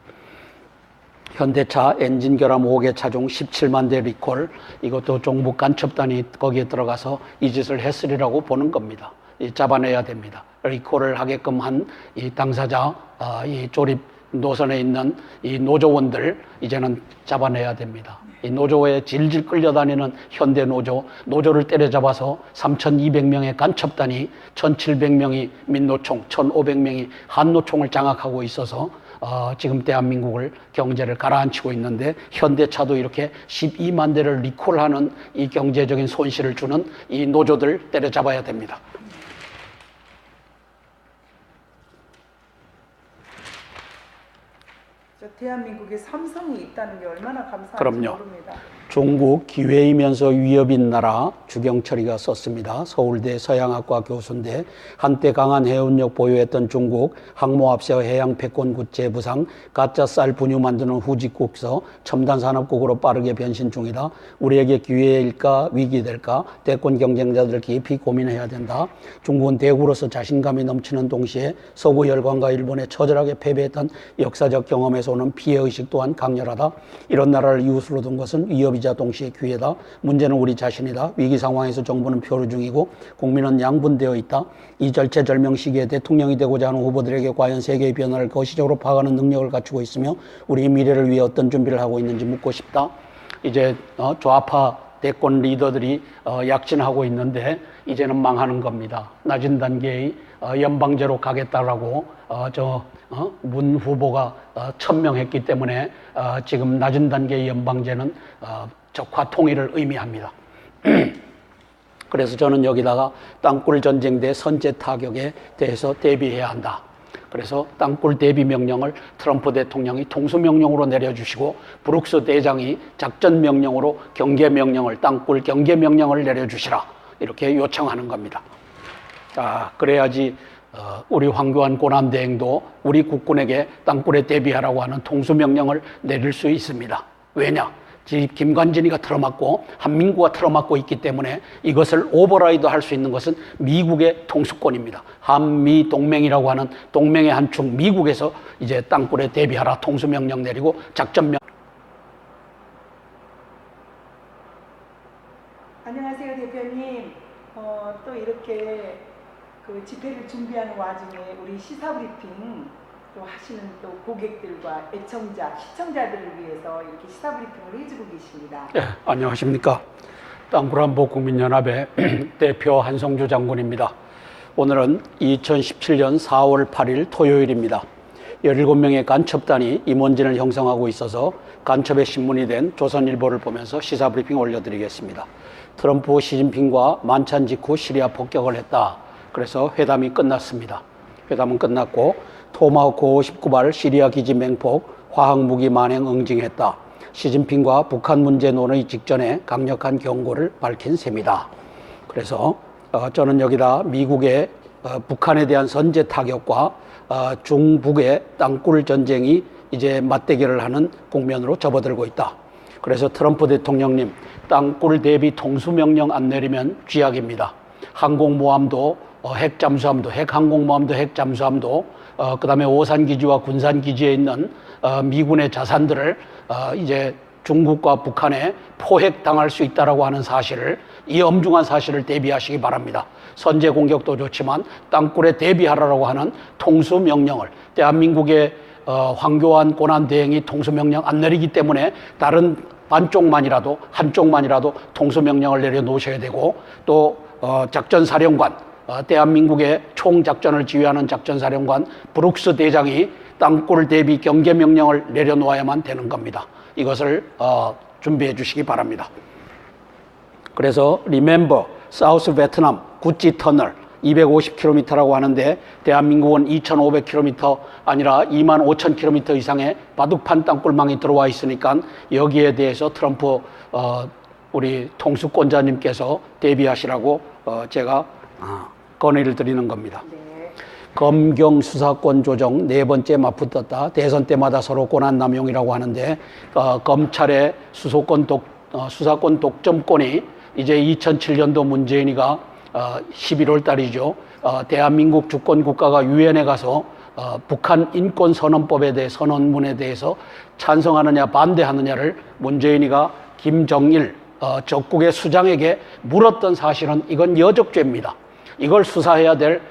현대차 엔진 결함 5개 차종 17만 대 리콜, 이것도 종북 간첩단이 거기에 들어가서 이 짓을 했으리라고 보는 겁니다. 잡아내야 됩니다. 리콜을 하게끔 한 이 당사자, 이 조립 노선에 있는 이 노조원들 이제는 잡아내야 됩니다. 이 노조에 질질 끌려다니는 현대 노조를 때려잡아서 3,200명의 간첩단이 1,700명이 민노총, 1,500명이 한노총을 장악하고 있어서 지금 대한민국을 경제를 가라앉히고 있는데 현대차도 이렇게 12만 대를 리콜하는 이 경제적인 손실을 주는 이 노조들 때려잡아야 됩니다. 대한민국에 삼성이 있다는 게 얼마나 감사한지 그럼요. 모릅니다. 중국 기회이면서 위협인 나라 주경철이가 썼습니다. 서울대 서양학과 교수인데 한때 강한 해운력 보유했던 중국 항모 앞세워 해양 패권 구제 부상 가짜 쌀 분유 만드는 후직국서 첨단 산업국으로 빠르게 변신 중이다. 우리에게 기회일까 위기될까 대권 경쟁자들 깊이 고민해야 된다. 중국은 대국으로서 자신감이 넘치는 동시에 서구 열강과 일본에 처절하게 패배했던 역사적 경험에서 오는 피해의식 또한 강렬하다. 이런 나라를 이웃으로 둔 것은 위협이자 동시에 기회다. 문제는 우리 자신이다. 위기 상황에서 정부는 표류 중이고 국민은 양분되어 있다. 이 절체절명 시기에 대통령이 되고자 하는 후보들에게 과연 세계의 변화를 거시적으로 파악하는 능력을 갖추고 있으며 우리의 미래를 위해 어떤 준비를 하고 있는지 묻고 싶다. 이제 좌파 대권 리더들이 약진하고 있는데 이제는 망하는 겁니다. 낮은 단계의 연방제로 가겠다라고 문 후보가 천명했기 때문에 지금 낮은 단계의 연방제는 적화 통일을 의미합니다. 그래서 저는 여기다가 땅굴 전쟁 대 선제 타격에 대해서 대비해야 한다. 그래서 땅굴 대비 명령을 트럼프 대통령이 통수명령으로 내려주시고 브룩스 대장이 작전명령으로 경계명령을 땅굴 경계명령을 내려주시라 이렇게 요청하는 겁니다. 그래야지 우리 황교안 고난대행도 우리 국군에게 땅굴에 대비하라고 하는 통수명령을 내릴 수 있습니다. 왜냐? 김관진이가 틀어막고 한민구가 틀어막고 있기 때문에 이것을 오버라이드 할 수 있는 것은 미국의 통수권입니다. 한미 동맹이라고 하는 동맹의 한 축 미국에서 이제 땅굴에 대비하라 통수명령 내리고 작전명. 안녕하세요 대표님. 또 이렇게 그 집회를 준비하는 와중에 우리 시사브리핑 또 하시는 또 고객들과 애청자, 시청자들을 위해서 이렇게 시사브리핑을 해주고 계십니다. 네, 안녕하십니까. 땅굴안보국민연합의 대표 한성주 장군입니다. 오늘은 2017년 4월 8일 토요일입니다. 17명의 간첩단이 임원진을 형성하고 있어서 간첩의 신문이 된 조선일보를 보면서 시사브리핑 올려드리겠습니다. 트럼프 시진핑과 만찬 직후 시리아 폭격을 했다. 그래서 회담이 끝났습니다. 회담은 끝났고 토마호크 59발 시리아 기지 맹폭 화학무기 만행 응징했다. 시진핑과 북한 문제 논의 직전에 강력한 경고를 밝힌 셈이다. 그래서 저는 여기다 미국의 북한에 대한 선제 타격과 중북의 땅굴 전쟁이 이제 맞대결을 하는 국면으로 접어들고 있다. 그래서 트럼프 대통령님 땅굴 대비 통수명령 안 내리면 쥐약입니다. 항공모함도 핵잠수함도 핵항공모함도 핵잠수함도 그 다음에 오산기지와 군산기지에 있는 미군의 자산들을 이제 중국과 북한에 포획당할 수 있다라고 하는 사실을 이 엄중한 사실을 대비하시기 바랍니다. 선제 공격도 좋지만 땅굴에 대비하라고 하는 통수명령을 대한민국의 황교안 고난대행이 통수명령 안 내리기 때문에 다른 반쪽만이라도 한쪽만이라도 통수명령을 내려놓으셔야 되고 또 작전사령관 대한민국의 총작전을 지휘하는 작전사령관 브룩스 대장이 땅굴 대비 경계명령을 내려놓아야만 되는 겁니다. 이것을 준비해 주시기 바랍니다. 그래서 Remember, 사우스 베트남 구찌 터널 250km라고 하는데 대한민국은 2,500km 아니라 25,000km 이상의 바둑판 땅굴망이 들어와 있으니까 여기에 대해서 트럼프 우리 통수권자님께서 대비하시라고 제가 건의를 드리는 겁니다. 네. 검경 수사권 조정 네 번째 맞붙었다. 대선 때마다 서로 권한 남용이라고 하는데 검찰의 수사권 독점권이 이제 2007년도 문재인이가 11월 달이죠. 대한민국 주권 국가가 유엔에 가서 북한 인권선언법에 대해 선언문에 대해서 찬성하느냐 반대하느냐를 문재인이가 김정일 적국의 수장에게 물었던 사실은 이건 여적죄입니다. 이걸 수사해야 될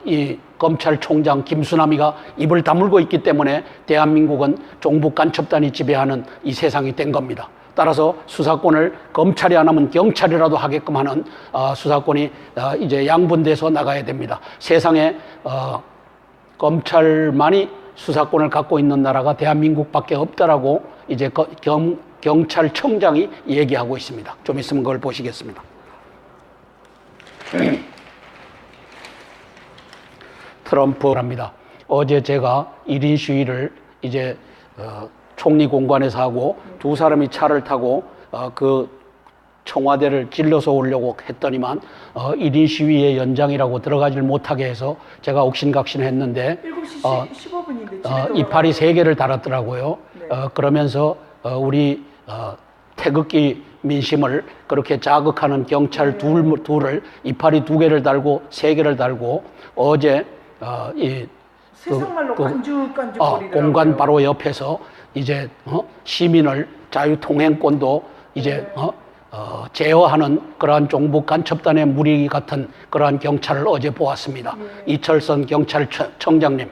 이 검찰총장 김수남이가 입을 다물고 있기 때문에 대한민국은 종북 간첩단이 지배하는 이 세상이 된 겁니다. 따라서 수사권을 검찰이 안 하면 경찰이라도 하게끔 하는 수사권이 이제 양분돼서 나가야 됩니다. 세상에 검찰만이 수사권을 갖고 있는 나라가 대한민국밖에 없다라고 이제 경찰청장이 얘기하고 있습니다. 좀 있으면 그걸 보시겠습니다. 트럼프랍니다. 어제 제가 1인 시위를 이제 총리 공관에서 하고 두 사람이 차를 타고 그 청와대를 찔러서 오려고 했더니만 1인 시위의 연장이라고 들어가질 못하게 해서 제가 옥신각신했는데 7시 15분인데 이파리 3개를 달았더라고요. 네. 그러면서 우리 태극기 민심을 그렇게 자극하는 경찰 둘을 이파리 2개를 달고 3개를 달고 어제 세상말로 깐죽깐죽거리더라고요. 공간 바로 옆에서 이제 시민을 자유통행권도 이제 제어하는 그러한 종북 간첩단의 무리 같은 그러한 경찰을 어제 보았습니다. 이철선 경찰청장님,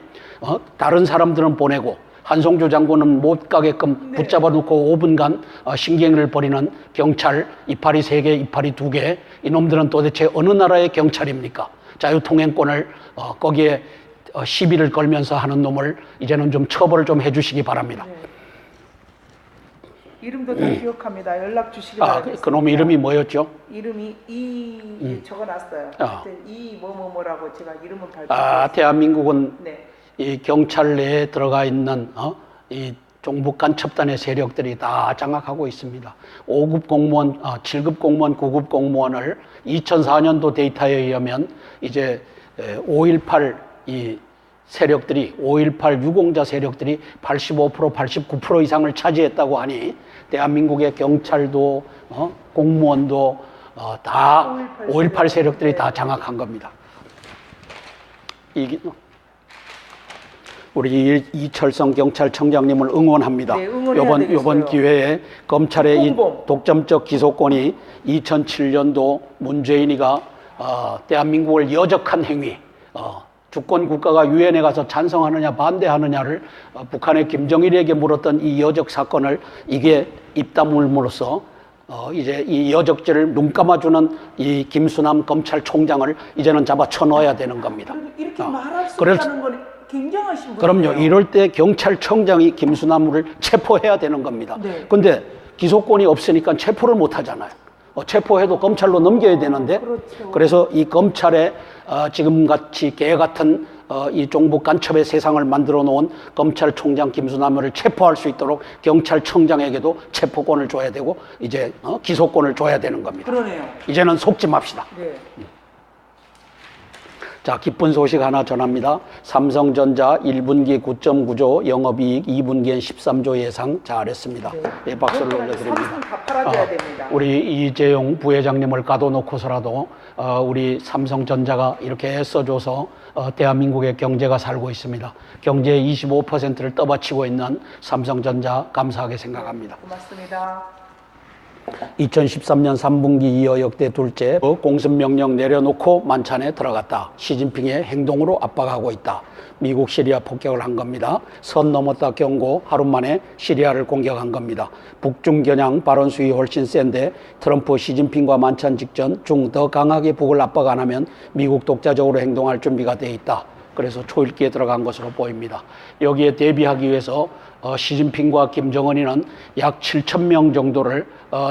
다른 사람들은 보내고 한송조 장군은 못 가게끔 붙잡아 놓고 5분간 신경을 벌이는 경찰 이파리 3개, 이파리 2개, 이놈들은 도대체 어느 나라의 경찰입니까? 자유통행권을 거기에 시비를 걸면서 하는 놈을 이제는 좀 처벌을 좀 해주시기 바랍니다. 네. 이름도 다 기억합니다. 연락 주시기 바랍니다. 그놈 이름이 뭐였죠? 이름이 적어놨어요. 하여튼 뭐라고 제가 이름은 발표. 대한민국은 네. 이 경찰 내에 들어가 있는 이 종북 간첩단의 세력들이 다 장악하고 있습니다. 5급 공무원, 7급 공무원, 9급 공무원을 2004년도 데이터에 의하면 이제 5.18 이 세력들이 5.18 유공자 세력들이 85%, 89% 이상을 차지했다고 하니 대한민국의 경찰도 공무원도 다 5.18 세력들이 다 장악한 겁니다. 우리 이철성 경찰청장님을 응원합니다. 네, 응원해야 이번 기회에 검찰의 이 공범. 독점적 기소권이 2007년도 문재인이가 대한민국을 여적한 행위, 주권 국가가 유엔에 가서 찬성하느냐 반대하느냐를 북한의 김정일에게 물었던 이 여적 사건을 이게 입다물므로써 이제 이 여적죄를 눈 감아주는 이 김수남 검찰총장을 이제는 잡아 쳐넣어야 되는 겁니다. 이렇게 말할 수 있다는 건 굉장하신 분이에요. 그럼요. 이럴 때 경찰청장이 김수남을 체포해야 되는 겁니다. 그런데 네. 기소권이 없으니까 체포를 못 하잖아요. 체포해도 검찰로 넘겨야 되는데 그렇죠. 그래서 이 검찰에 지금같이 개 같은 이 종북 간첩의 세상을 만들어 놓은 검찰총장 김수남을 체포할 수 있도록 경찰청장에게도 체포권을 줘야 되고 이제 기소권을 줘야 되는 겁니다. 그러네요. 이제는 속지 맙시다. 네. 자, 기쁜 소식 하나 전합니다. 삼성전자 1분기 9.9조, 영업이익 2분기엔 13조 예상 잘했습니다. 네, 박수를 올려드립니다. 삼성 다 팔아줘야 됩니다. 우리 이재용 부회장님을 가둬놓고서라도 우리 삼성전자가 이렇게 애써줘서 대한민국의 경제가 살고 있습니다. 경제의 25%를 떠받치고 있는 삼성전자 감사하게 생각합니다. 고맙습니다. 2013년 3분기 이어 역대 둘째 공습명령 내려놓고 만찬에 들어갔다. 시진핑의 행동으로 압박하고 있다. 미국 시리아 폭격을 한 겁니다. 선 넘었다 경고, 하루 만에 시리아를 공격한 겁니다. 북중 겨냥 발언 수위 훨씬 센데 트럼프 시진핑과 만찬 직전 중 더 강하게 북을 압박 안 하면 미국 독자적으로 행동할 준비가 돼 있다. 그래서 초읽기에 들어간 것으로 보입니다. 여기에 대비하기 위해서 시진핑과 김정은이는 약 7,000명 정도를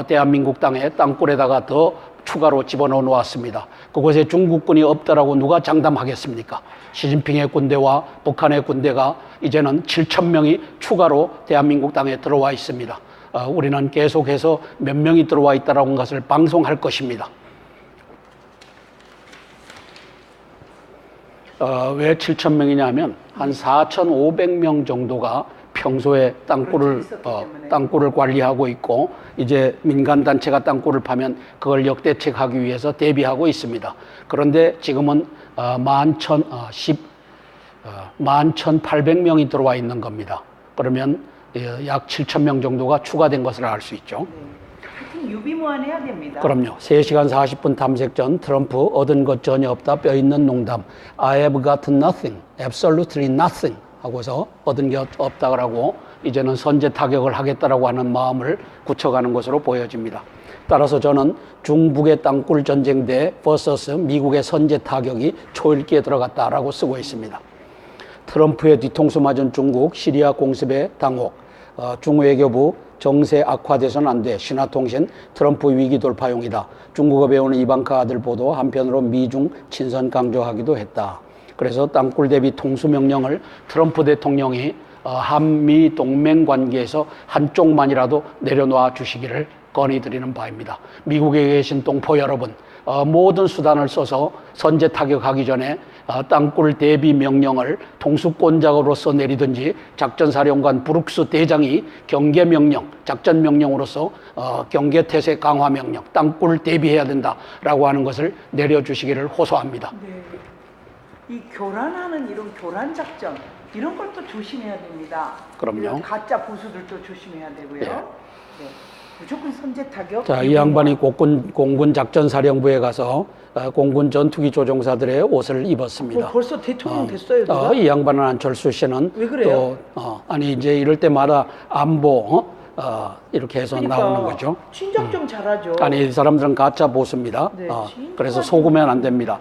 대한민국 땅굴에다가 더 추가로 집어넣어 놓았습니다. 그곳에 중국군이 없다라고 누가 장담하겠습니까? 시진핑의 군대와 북한의 군대가 이제는 7,000명이 추가로 대한민국 땅에 들어와 있습니다. 우리는 계속해서 몇 명이 들어와 있다라는 것을 방송할 것입니다. 왜 7,000명이냐 하면 한 4,500명 정도가 평소에 땅굴을 관리하고 있고 이제 민간단체가 땅굴을 파면 그걸 역대책하기 위해서 대비하고 있습니다. 그런데 지금은 11,800명이 들어와 있는 겁니다. 그러면 약 7,000명 정도가 추가된 것을 알 수 있죠. 유비무환해야 됩니다. 그럼요. 3시간 40분 탐색 전 트럼프 얻은 것 전혀 없다. 뼈 있는 농담. I have gotten nothing. Absolutely nothing. 하고서 얻은 게 없다고 이제는 선제 타격을 하겠다라고 하는 마음을 굳혀가는 것으로 보여집니다. 따라서 저는 중북의 땅굴 전쟁대 vs 미국의 선제 타격이 초읽기에 들어갔다라고 쓰고 있습니다. 트럼프의 뒤통수 맞은 중국, 시리아 공습의 당혹, 중외교부 정세 악화돼서는 안 돼. 신화통신 트럼프 위기 돌파용이다. 중국어 배우는 이방카 아들 보도 한편으로 미중 친선 강조하기도 했다. 그래서 땅굴 대비 통수명령을 트럼프 대통령이 한미 동맹 관계에서 한쪽만이라도 내려놓아 주시기를 건의드리는 바입니다. 미국에 계신 동포 여러분, 모든 수단을 써서 선제 타격하기 전에 땅굴 대비 명령을 통수권자로서 내리든지 작전사령관 브룩스 대장이 경계 명령, 작전 명령으로서 경계 태세 강화 명령, 땅굴 대비해야 된다라고 하는 것을 내려주시기를 호소합니다. 네. 이 교란하는 이런 교란 작전 이런 걸 또 조심해야 됩니다. 그럼요. 이런 가짜 보수들도 조심해야 되고요. 네. 네. 무조건 선제 타격. 자, 이 양반이 공군 작전사령부에 가서 공군 전투기 조종사들의 옷을 입었습니다. 벌써 대통령 됐어요, 누가? 이 양반은 안철수 씨는 왜 그래요? 또 아니 이제 이럴 때마다 안보 이렇게 해서 그러니까 나오는 거죠. 친정 좀 잘하죠. 아니 이 사람들은 가짜 보수입니다. 네, 그래서 속으면 안 됩니다.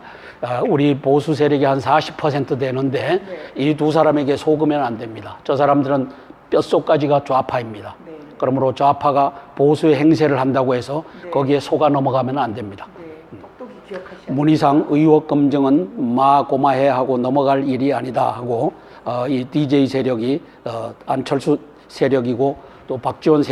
우리 보수 세력이 한 40% 되는데 네. 이 두 사람에게 속으면 안 됩니다. 저 사람들은 뼛속까지가 좌파입니다. 네. 그러므로 좌파가 보수의 행세를 한다고 해서 네. 거기에 속아 넘어가면 안 됩니다. 네, 똑똑히 기억하셔야 돼요. 문희상 의혹 검증은 고마해 하고 넘어갈 일이 아니다 하고 이 DJ 세력이 안철수 세력이고 또 박지원 세력